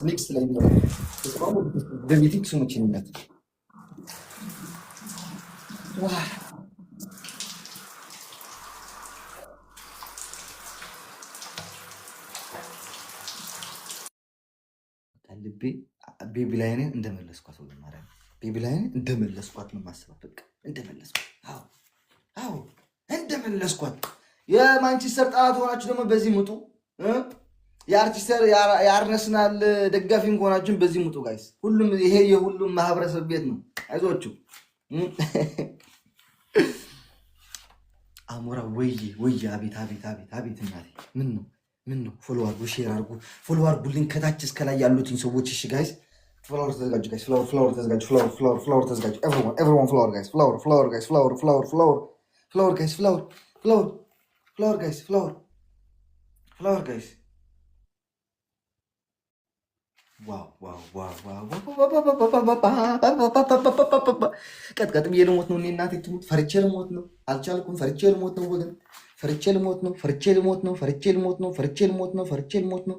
ኒክስ ላይ ነው ተስፋው በቪቲክስ ሙችነት ልቤ ቤቢ ላይን እንደመለስኳት ወደ ማርያም ቤቢ ላይን እንደመለስኳት ነው ማስበው። በቃ እንደመለስኳት አዎ እንደመለስኳት። የማንቸስተር ጣላት ሆናችሁ ደግሞ በዚህ ሙጡ። የአርቲስተር የአርሰናል ደጋፊ ሆናችሁ በዚህ ሙጡ ጋይስ። ሁሉም ይሄ የሁሉም ማህበረሰብ ቤት ነው። አይዟችሁ አሞራ ወይ አቤት እናቴ ምን ነው ፎሎ አድርጉ፣ ሼር አድርጉ፣ ፎሎ አድርጉልኝ ከታች እስከ ላይ ያሉትን ሰዎች። እሺ ጋይስ ፍላወር ተዘጋጁ ጋይስ፣ ፍላወር ተዘጋጁ፣ ፍላወር ተዘጋጁ። ኤቭሪዋን ፍላወር ጋይስ፣ ፍላወር ጋይስ፣ ፍላወር ጋይስ፣ ፍላወር ጋይስ፣ ፍላወር ጋይስ። ቀጥቀጥ ብዬ ልሞት ነው። እኔ እናቴ ትሙት ፈርቼ ልሞት ነው። አልቻልኩም። ፈርቼ ልሞት ነው ወገን፣ ፈርቼ ልሞት ነው።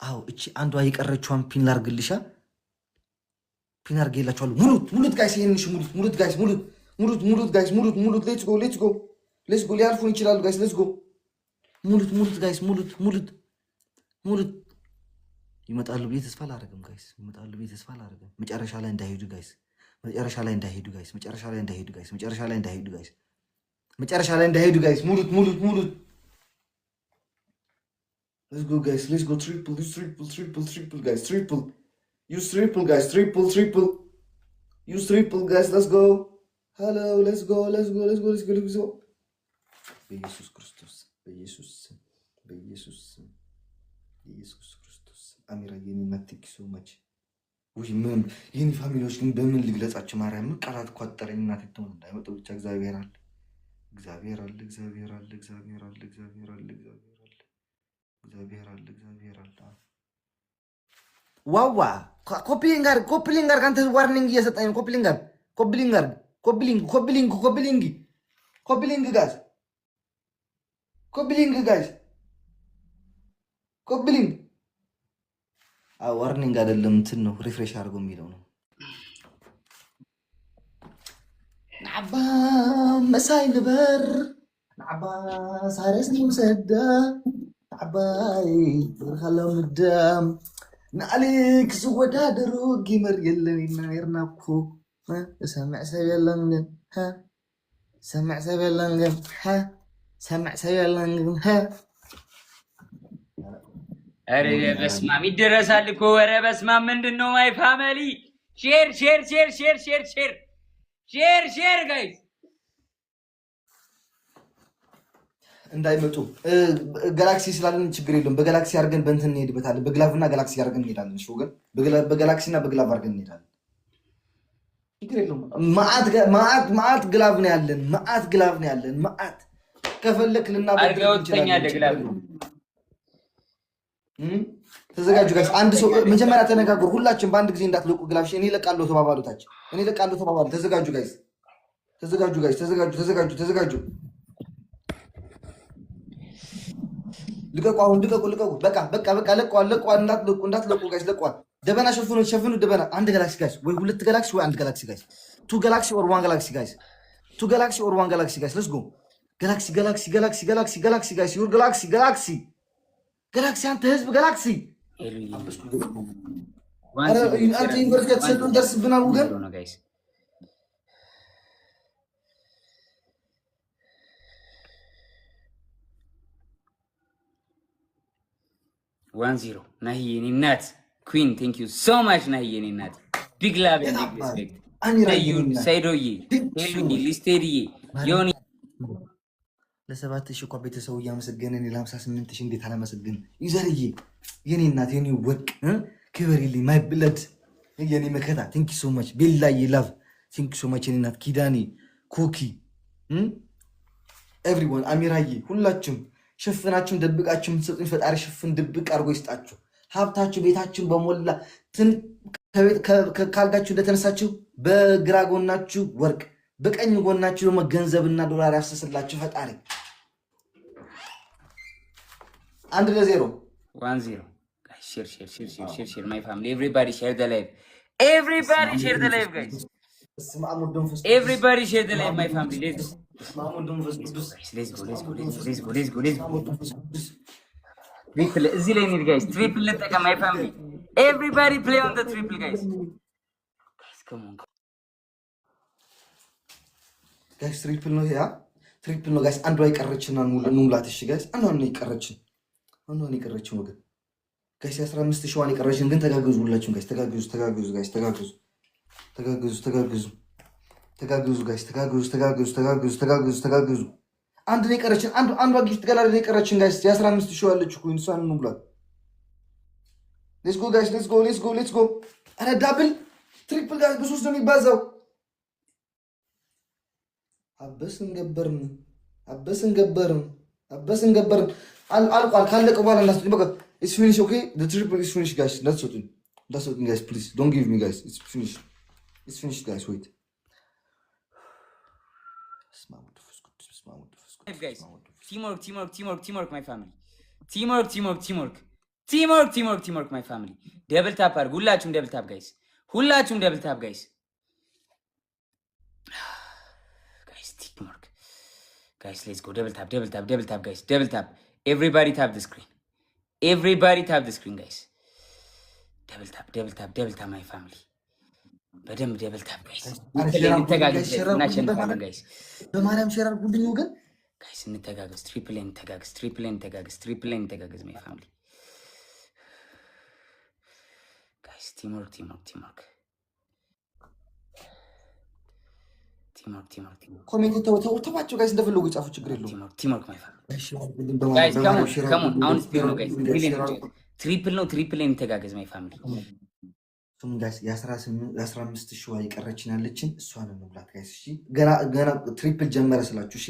አዎ እቺ አንዷ የቀረችዋን ፒን ላርግልሻ። ፒን አርጌላችኋለሁ። ሙሉት ጋይስ፣ ይሄንሽ ሙሉት ጋይስ፣ ሙሉት። ሌትስ ጎ ሊያልፉን ይችላሉ ጋይስ። ሌትስ ጎ ሙሉት ጋይስ፣ ሙሉት። ይመጣሉ ብዬ ተስፋ አላደርግም ጋይስ። መጨረሻ ላይ እንዳይሄዱ ጋይስ። መጨረሻ ላይ እንዳይሄዱ ጋይስ። ሙሉት። Let's go guys. Let's go triple guys. Use triple guys. Triple. Use triple guys. Let's go. Hello. Let's go. በኢየሱስ ክርስቶስ ክርስቶስ አሚራ የኔ እናትክ ሶ ማች ወይ ምን ይሄን ፋሚሊዎች ግን በምን ልግለጻቸው? ማርያም ቃላት ቋጠረኝ። እናትክ ተው እንዳይመጡ ብቻ እግዚአብሔር አለ። ዋዋ ኮፕሊንግ ጋር ካንተ ዋርኒንግ እየሰጠኝ ነው። ኮፕሊንግ ጋዝ ዋርኒንግ አይደለም እንትን ነው። ሪፍሬሽ አድርጎ የሚለው ነው። ናባ መሳይ ልበር ናባ ሳረስ ንውሰዳ ናባይ ብርሃለው ምዳም ናአሊክ ዝወዳደሩ ጊመር የለን ይናየርናኩ ሰማዕ ሰብ የለን ግን ሰማዕ ሰብ የለን ግን ኧረ በስማም ይደረሳል እኮ። ኧረ በስማም ምንድን ነው? ማይ ፋሚሊ ሼር ጋይስ እንዳይመጡ ጋላክሲ ስላለን ችግር የለውም። በጋላክሲ አድርገን በእንትን እንሄድበታለን። በግላቭና ጋላክሲ አድርገን እንሄዳለን። እሺ ወገን፣ በጋላክሲና በግላቭ አድርገን እንሄዳለን። ችግር የለውም። ማአት ግላቭ ነው ያለን። ማአት ከፈለክ ልናበድር ግላቭ ተዘጋጁ ጋይስ። አንድ ሰው መጀመሪያ ተነጋገሩ። ሁላችን በአንድ ጊዜ እንዳትለቁ ግላቭ። እኔ ለቃለሁ ተባባሉ። ተዘጋጁ ጋይስ። ተዘጋጁ። ልቀቁ። በቃ ለቀዋል። እንዳትለቁ ጋይስ። ለቀዋል። ደበና ሸፍኑ። ደበና አንድ ጋላክሲ ጋይስ፣ ወይ ሁለት ጋላክሲ ወይ አንድ ጋላክሲ ጋይስ። ቱ ጋላክሲ ኦር ዋን ጋላክሲ ጋይስ። ሌትስ ጎ ጋላክሲ ጋይስ። ዩር ጋላክሲ አንተ ህዝብ ጋላክሲ። አንተ ዩኒቨርሲቲ ተሰጥቶን ደርስብናል ወገን። ዋን ዚሮ ናሂ የኔ እናት ኩዊን ቴንክ ዩ ሶ ማች ናሂ የኔ እናት ቢግ ላቭ ኤንድ ቢግ ሪስፔክት። ሳይዶዬ ሄሉኝ ሊስቴድዬ ዮኒ ለ7,000 እኮ ቤተሰቡ እያመሰገነን ለ58,000 እንዴት አላመሰግን? ይዘርዬ የኔ እናት የኔ ወርቅ ክበሪልኝ። ማይ ብለድ የኔ መከታ ቴንክ ዩ ሶ ማች። ቤላዬ ላቭ ቴንክ ዩ ሶ ማች የኔ እናት። ኪዳኔ ኮኪ ኤቭሪዋን አሚራዬ ሁላችሁም ሸፍናችሁን ደብቃችሁ የምትሰጡኝ ፈጣሪ ሽፍን ድብቅ አድርጎ ይስጣችሁ። ሀብታችሁ ቤታችሁን በሞላ ካልጋችሁ እንደተነሳችሁ በግራ ጎናችሁ ወርቅ በቀኝ ጎናችሁ ደግሞ ገንዘብና ዶላር ያፍሰስላችሁ ፈጣሪ። 1-0 1-0 guys share my family everybody share the live guys everybody share the live my family let's go triple እዚህ ላይ እንሂድ guys triple እንጠቀም my family everybody play on the triple guys come on guys triple ነው ያ ትሪፕል ነው ጋይስ አንዷ ይቀርችና እንሙላት እሺ ጋይስ አንዷ ይቀርችን ወገን ጋይስ 15000 ዋን ይቀርችን ግን ተጋገዙ ሁላችሁም ጋይስ ተጋገዙ ጋይስ ተጋገዙ አንድ ነው ይቀርችን አንዷ ጊፍት ጋላሪ ነው ይቀርችን ጋይስ 15000 ያለች እኮ እንሷን እንሙላት ሌትስ ጎ አረ ዳብል ትሪፕል ጋይስ በሶስት ነው የሚባዛው አበስን ገበርን አልቋል ካለቀ በኋላ እናስጡኝ በቃ it's finished okay the triple is finished guys that's what guys please don't give me guys it's finished guys wait guys teamwork my family teamwork my family double tap አድርጉ ሁላችሁም double tap guys guys let's go double tap guys double tap everybody tap the screen guys double tap my family በደንብ double tap guys እናሸንፋለን guys በማርያም ሼር አድርጉልኝ ወገን guys እንተጋገዝ triple እንተጋገዝ my family guys teamwork ኮሜንት ተዋቸው ጋይስ እንደፈለጉ ይጻፉ ችግር የለውም teamwork my family guys come on አሁን ስፒሮ guys ትሪፕል እንተጋገዝ my family ሱም ጋይስ የ15000 ዋይ ቀረችን ያለችን እሷን እንብላት ጋይስ እሺ ገና ትሪፕል ጀመረ ስላችሁ እሺ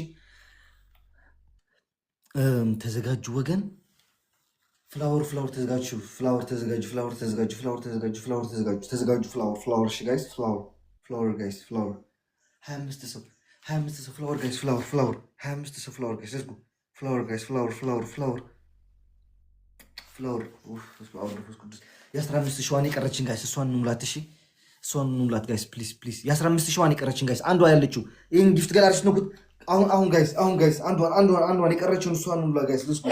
ተዘጋጁ ወገን ፍላወር ተዘጋጁ ፍላወር እሺ ጋይስ ፍላወር ጋይስ ፍላወር 25 ሰው ፍላወር ጋይስ ፍላወር 25 ሰው ፍላወር ጋይስ let's go ፍላወር ጋይስ ፍላወር የ15000 ዋን ይቀርችን ጋይስ እሷን እንሙላት እሺ እሷን እንሙላት ጋይስ ፕሊዝ የ15000 ዋን ይቀርችን ጋይስ አንዷ ያለችው ይሄን ጊፍት ገላሪሽ ነው አሁን ጋይስ አንዷን ይቀርችን እሷን እንሙላት ጋይስ let's go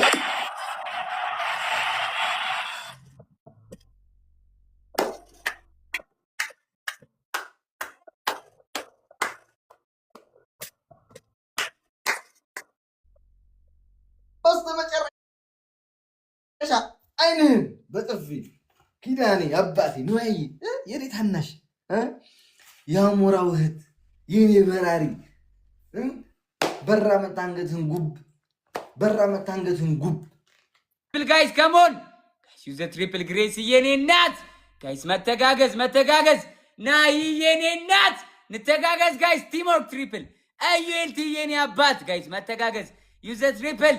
አይንህን በጥፊ ኪዳኔ አባቴ ነይ የኔ ታናሽ ያሞራው እህት የኔ በራሪ በራ መታንገትን ጉብ guys come on guys use the triple grace የኔ እናት guys መተጋገዝ ናይ የኔ እናት እንተጋገዝ guys teamwork triple አዩልቲ የኔ አባት guys መተጋገዝ use the triple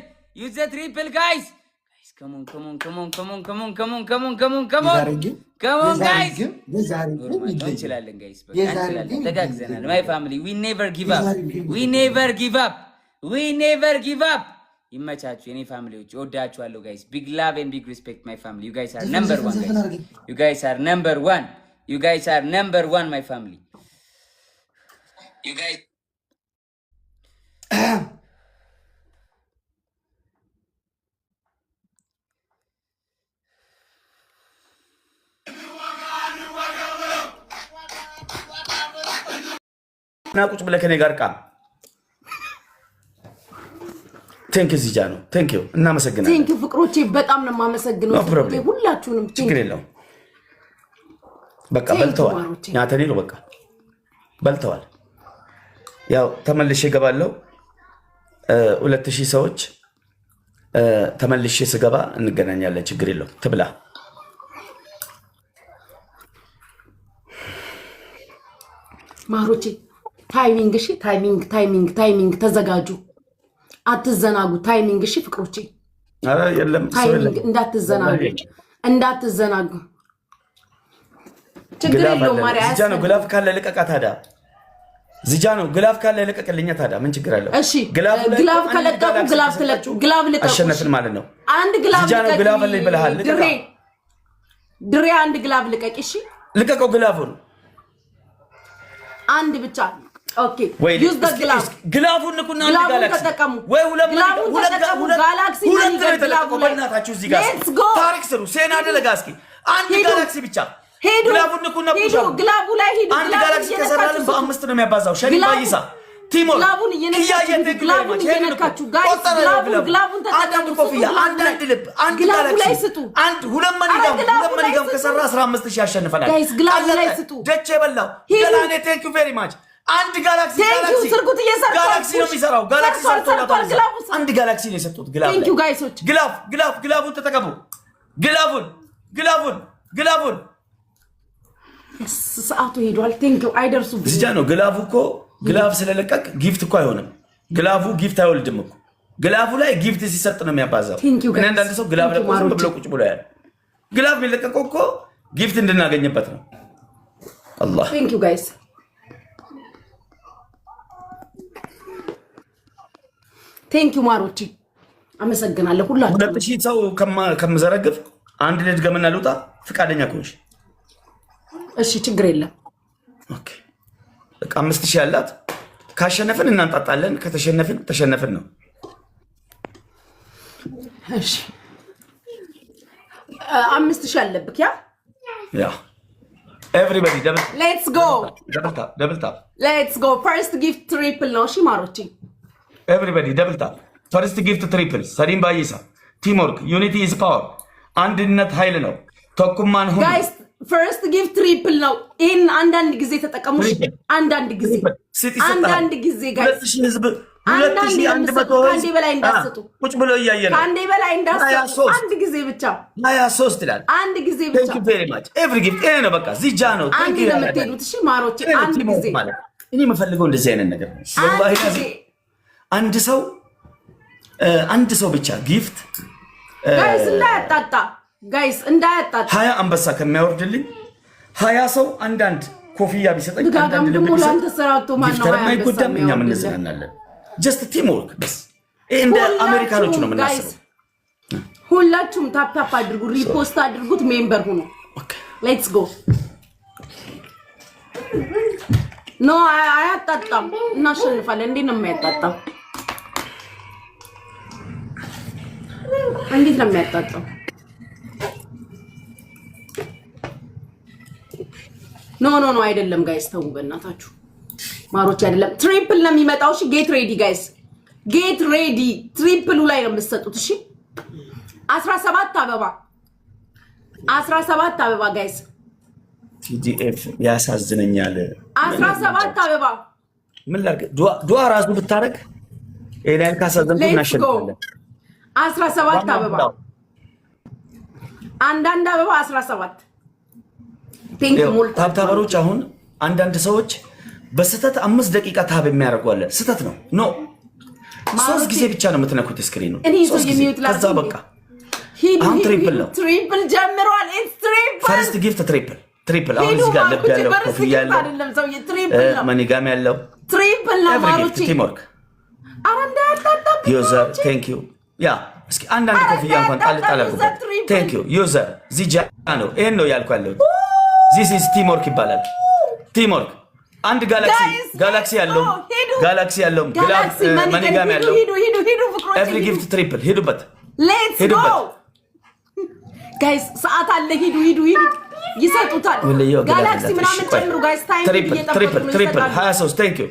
guys come on guys እንችላለን guys ተጋግዘናል my family we never give up ይመቻችሁ የኔ ፋሚሊዎች እወዳችኋለሁ guys big love and big respect my family you guys are number 1 guys you guys are number 1 my family you guys ናቁጭ ብለህ ከኔ ጋር ቃም ቴንክ ዩ ዚጃ ነው ቴንክ ዩ እናመሰግናለን ቴንክ ዩ ፍቅሮቼ በጣም ነው የማመሰግነው ሁላችሁንም ችግር የለውም በቃ በልተዋል ያተኔ ነው በቃ በልተዋል ያው ተመልሼ እገባለሁ 2000 ሰዎች ተመልሼ ስገባ እንገናኛለን ችግር የለውም ትብላ ማሮቼ ታይሚንግ እሺ ታይሚንግ ተዘጋጁ አትዘናጉ ታይሚንግ እሺ ፍቅሮቼ አረ የለም ታይሚንግ እንዳትዘናጉ ችግር የለውም ማሪያ ዚጃ ነው ግላፍ ካለ ልቀቃ ታዲያ ዚጃ ነው ግላፍ ካለ ልቀቅልኛ ታዲያ ምን ችግር አለው እሺ ግላፍ ከለቀቁ ግላፍ ልቀቁ አሸነፍን ማለት ነው አንድ ግላብ ዚጃኖ ግላብ ላይ ብለሃል ድሬ አንድ ግላብ ልቀቅ እሺ ልቀቀው ግላቡን አንድ ብቻ ኦኬ ዩዝ ደ ግላብ ግላቡን ንኩና አንድ ጋላክሲ ወይ ሁለት ጋላክሲ ግላቡ በእናታችሁ እዚህ ጋር ታሪክ ስሩ ሴና ደለጋስኪ አንድ ጋላክሲ ብቻ ግላቡን ንኩና ግላቡ ላይ ሄዱ አንድ ጋላክሲ ከሰራልን በአምስት ነው የሚያባዛው ሸሪ ባይሳ ቲሞ ግላቡን እየነካችሁ ጋይስ ግላቡን ተጠቀሙ ኮፍያ አንድ ልብ አንድ ጋላክሲ አንድ ሁለት መኒጋም ከሰራ 15000 ያሸንፈናል ጋይስ ግላቡ ላይ ስጡ ደቼ በላው ገላኔ ቴንክ ዩ ቬሪ ማች አንድ ጋላክሲ ስርጉት እየሰራው ጋላክሲ ነው የሚሰራው ጋላክሲ ሰርቶላታል አንድ ጋላክሲ ነው የሰጡት ግላብ ቴንክ ዩ ጋይሶች ግላቡን ተጠቀሙ ግላቡን ሰዓቱ ሄዷል ቴንክ ዩ አይደርሱም ዚጃኖ ግላቡ እኮ ግላብ ስለለቀቅ ጊፍት እኮ አይሆንም ግላቡ ጊፍት አይወልድም እኮ ግላቡ ላይ ጊፍት ሲሰጥ ነው የሚያባዛው እና አንዳንድ ሰው ግላብ ለቆ ዝም ብሎ ቁጭ ብሎ ያለ ግላብ የሚለቀቀው እኮ ጊፍት እንድናገኝበት ነው አላህ ቴንክ ዩ ጋይስ ቴንክ ዩ ማሮቺ አመሰግናለሁ ሁላችሁ 2000 ሰው ከምዘረግፍ አንድ ልጅ ገመና ልውጣ ፍቃደኛ ከሆንሽ እሺ ችግር የለም ኦኬ በቃ 5000 ያላት ካሸነፈን እናንጣጣለን ከተሸነፈን ተሸነፈን ነው እሺ 5000 አለብክ ያ everybody let's go double tap let's go first gift triple ነው እሺ ማሮቺ everybody double tap first gift triple ሰሪም ባይሳ teamwork unity is power አንድነት ኃይል ነው ተኩማን ሁሉ guys first gift triple ነው in አንዳንድ ጊዜ ተጠቀሙሽ አንዳንድ ጊዜ ጋይስ 2000 ህዝብ 2100 አንዴ በላይ እንዳትሰጡ ቁጭ ብሎ እያየን አንዴ በላይ እንዳትሰጡ አንድ ጊዜ ብቻ 23 ይላል አንድ ጊዜ ብቻ thank you very much every gift ነው በቃ ዚጃኖ አንዴ ለምትሄዱት እሺ ማሮቼ አንድ ጊዜ እኔ የምፈልገው እንደዚህ አይነት ነገር ነው ወላሂ አንድ ሰው ብቻ ጊፍት ጋይስ እንዳያጣጣ 20 አንበሳ ከሚያወርድልኝ 20 ሰው አንዳንድ ኮፍያ ቢሰጠኝ አንዳንድ ልብ ቢሰጠኝ እኛ ምን እንዝናናለን just teamwork በስ እንደ አሜሪካኖች ነው የምናስበው ሁላችሁም ታፕ አድርጉ ሪፖስት አድርጉት ሜምበር ሁኑ ሌትስ ጎ ኖ አያጣጣም እናሸንፋለን እንዴ ነው የሚያጣጣው እንዴት ነው የሚያጣጣው ኖ አይደለም ጋይስ ተው በእናታችሁ ማሮች አይደለም ትሪፕል ነው የሚመጣው እሺ ጌት ሬዲ ጋይስ ጌት ሬዲ ትሪፕሉ ላይ ነው የምትሰጡት እሺ 17 አበባ ጋይስ TDF ያሳዝነኛል 17 አበባ ምን ላድርግ ዱአ ራሱ ብታረግ ኤላን ካሳዘንኩ እናሸንፋለን 17 አበባ አንዳንድ አበባ 17 ቴንክ ዩ ሞል ታብታበሮች አሁን አንዳንድ ሰዎች በስተት 5 ደቂቃ ታብ የሚያደርጓለ ስተት ነው ኖ 3 ጊዜ ብቻ ነው የምትነኩት ስክሪኑ ከዛ በቃ አሁን ትሪፕል ጀምሯል ኢትስ ትሪፕል ፈርስት ጊፍት ትሪፕል አሁን እዚህ ጋር ለብ ያለው ኮፍያ ያለው ማኒጋም ያለው ትሪፕል ነው ማሮቺ ቲምወርክ አራንዳ ያጣጣብ ዩዘር ቴንክ ዩ ያ እስኪ አንዳንድ ኮፍያ እንኳን ጣል ቴንክ ዩ ዩዘር ዚጃኖ ይሄን ነው ያልኩ ያለው this is teamwork ይባላል teamwork አንድ ጋላክሲ ያለው ማኒጋም ያለው every gift triple ሄዱበት let's go guys ሰዓት አለ ሂዱ ይሰጡታል ጋላክሲ ምናምን ጨምሩ guys ታይም እየጠበቁ ነው ትሪፕል 23 thank you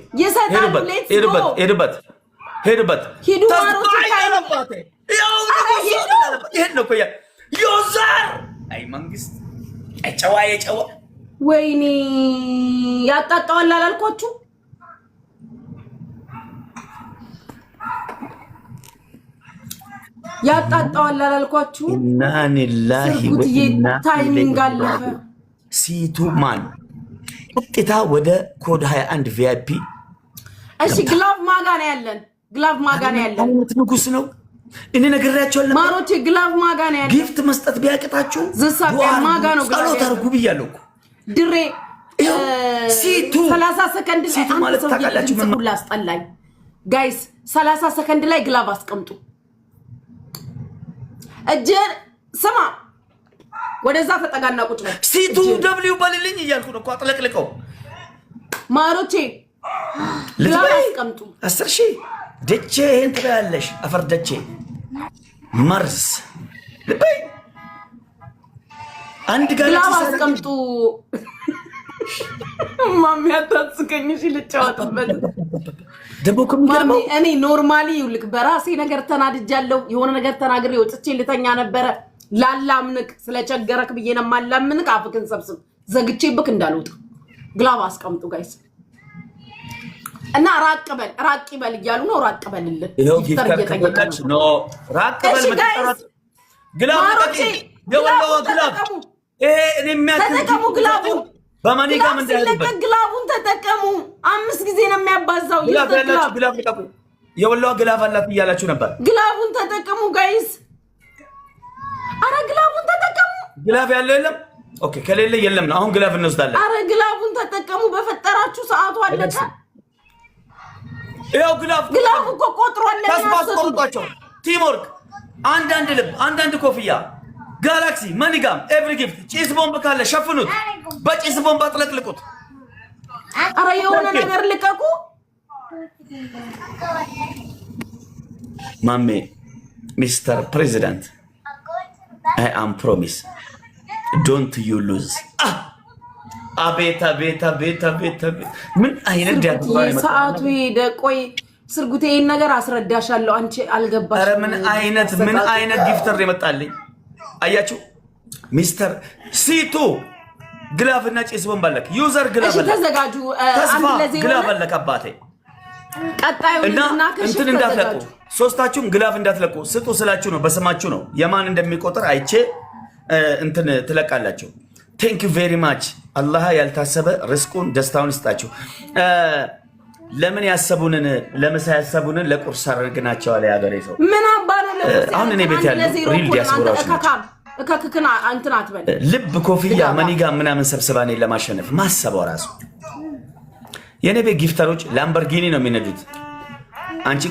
ሄዱበት ሂዱ ማሮች ታይም ይሄን ነው ቆያ ዩዘር አይ መንግስት ጨዋ ወይኔ ያጣጣዋል አላልኳችሁ ኢና ሊላሂ ወኢና ታይሚንግ አለፈ ሲቱ ማን ቀጥታ ወደ ኮድ 21 ቪአይፒ እሺ ግላቭ ማጋ ነው ያለን ንጉስ ነው እኔ ነግራቸዋለሁ ማሮቼ ግላቭ ማጋ ነው ያለን ጊፍት መስጠት ቢያቀጣችሁ ዝሳቢያ ማጋ ነው ጸሎት አርጉ ብያለሁ ድሬ ሲቱ 30 ሰከንድ ላይ አንተ ሰው ይሁን አስጠላኝ ጋይስ 30 ሰከንድ ላይ ግላቭ አስቀምጡ እጅን ስማ ወደዛ ተጠጋና ቁጭ በል ሲቱ ደብሊው በልልኝ እያልኩ ነው እኮ አጥለቅልቀው ማሮቼ ልትበይ አስቀምጡ 10,000 ደቼ ይሄን ትበያለሽ አፈር ደቼ መርዝ ልበይ አንድ ጋር አስቀምጡ ማሚ አታስቀኝሽ ልጫወትበት ደሞ ከሚገርመው እኔ ኖርማሊ ይልክ በራሴ ነገር ተናድጃለሁ የሆነ ነገር ተናግሬ ወጥቼ ልተኛ ነበረ ላላምንክ ስለቸገረክ ብዬ ነው ማላምንክ አፍክን ሰብስብ ዘግቼብክ እንዳልወጣ ግላብ አስቀምጡ ጋይስ እና ራቅ በል እያሉ ነው ራቅ በልልን ይፍጠር እየጠየቀች ነው ራቅ በል መጣራት ግላብ ተጠቂ የወላው ግላብ እኔ የሚያተቀሙ ግላቡ በማኒጋም እንዳይልበት ግላቡን ተጠቀሙ 5 ጊዜ ነው የሚያባዛው ግላብ ተጠቀሙ የወላው ግላብ አላት እያላችሁ ነበር ግላቡን ተጠቀሙ ጋይስ አረ ግላቡን ተጠቀሙ ግላብ ያለው የለም ኦኬ ከሌለ የለም ነው አሁን ግላብ እንወስዳለን አረ ግላቡን ተጠቀሙ በፈጠራችሁ ሰዓቱ አለቀ ይሄው ግላብ እኮ ቆጥሯል ተስፋስቆርጧቸው ቲምወርክ አንዳንድ ልብ አንዳንድ ኮፍያ ጋላክሲ ማኒጋም ኤቭሪ ጊፍት ጪስ ቦምብ ካለ ሸፍኑት በጪስ ቦምብ አጥለቅልቁት አረ የሆነ ነገር ልቀቁ ማሜ ሚስተር ፕሬዚዳንት I am promise don't you lose አቤት ምን አይነት ዲያቆን ሰዓቱ ሄደ ቆይ ስርጉቴ ይሄን ነገር አስረዳሻለሁ አንቺ አልገባሽ አረ ምን አይነት ጊፍተር የመጣልኝ አያችሁ ሚስተር ሲቱ ግላፍ እና ጪስ ቦምብ አለክ ዩዘር ግላፍ አለክ ተዘጋጁ አንድ ለዚህ ግላፍ አለክ አባቴ ቀጣዩ እና እንትን እንዳትለቁ ሶስታችሁም ግላፍ እንዳትለቁ ስጡ ስላችሁ ነው በስማችሁ ነው የማን እንደሚቆጥር አይቼ እንትን ትለቃላችሁ ቴንክ ዩ ቬሪ ማች አላህ ያልታሰበ ርስቁን ደስታውን ይስጣችሁ ለምን ያሰቡንን ለምሳ ያሰቡንን ለቁርስ አድርገናቸው አለ ያገሬ ሰው ምን አባለ አሁን እኔ ቤት ያለው ሪል ዲያስፖራዎች እከክክና እንትን አትበል ልብ ኮፍያ ማኒጋ ምናምን ሰብስባኔ ለማሸነፍ ማሰበው ራሱ የኔ ቤት ጊፍተሮች ላምበርጊኒ ነው የሚነዱት አንቺ